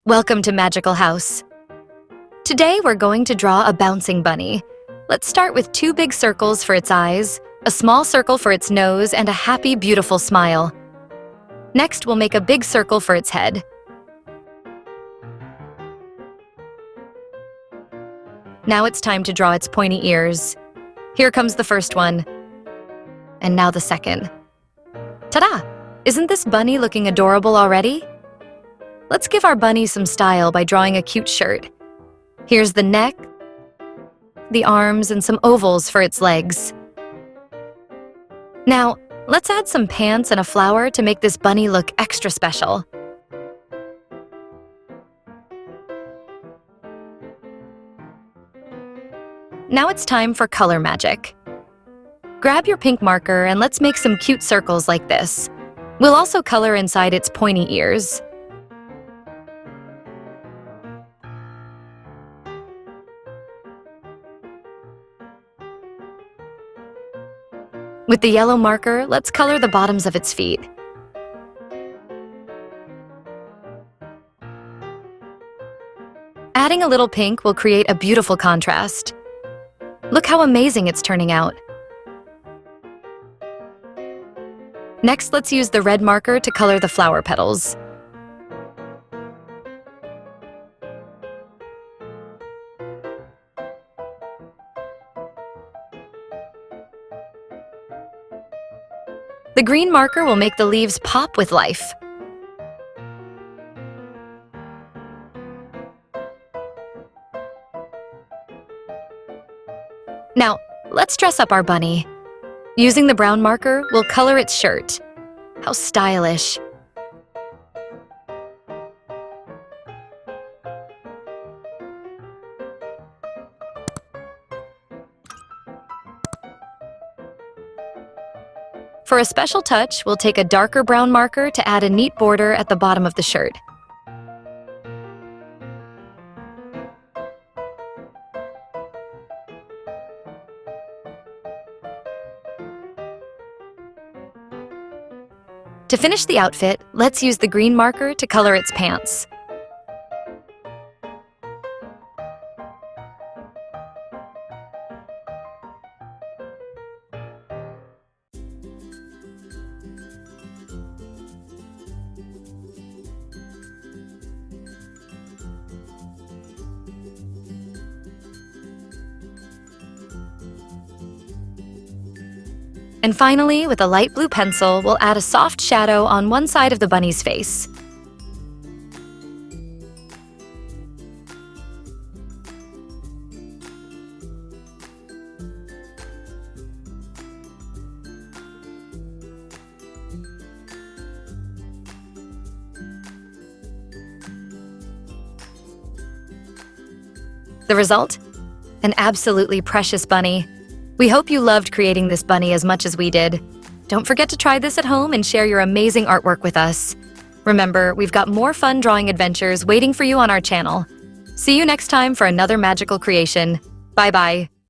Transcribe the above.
Welcome to Magical House. Today we're going to draw a bouncing bunny. Let's start with 2 big circles for its eyes, a small circle for its nose, and a happy, beautiful smile. Next, we'll make a big circle for its head. Now it's time to draw its pointy ears. Here comes the first one. And now the second. Ta-da! Isn't this bunny looking adorable already? Let's give our bunny some style by drawing a cute shirt. Here's the neck, the arms, and some ovals for its legs. Now, let's add some pants and a flower to make this bunny look extra special. Now it's time for color magic. Grab your pink marker and let's make some cute circles like this. We'll also color inside its pointy ears. With the yellow marker, let's color the bottoms of its feet. Adding a little pink will create a beautiful contrast. Look how amazing it's turning out. Next, let's use the red marker to color the flower petals. The green marker will make the leaves pop with life. Now, let's dress up our bunny. Using the brown marker, we'll color its shirt. How stylish! For a special touch, we'll take a darker brown marker to add a neat border at the bottom of the shirt. To finish the outfit, let's use the green marker to color its pants. And finally, with a light blue pencil, we'll add a soft shadow on one side of the bunny's face. The result? An absolutely precious bunny. We hope you loved creating this bunny as much as we did. Don't forget to try this at home and share your amazing artwork with us. Remember, we've got more fun drawing adventures waiting for you on our channel. See you next time for another magical creation. Bye-bye.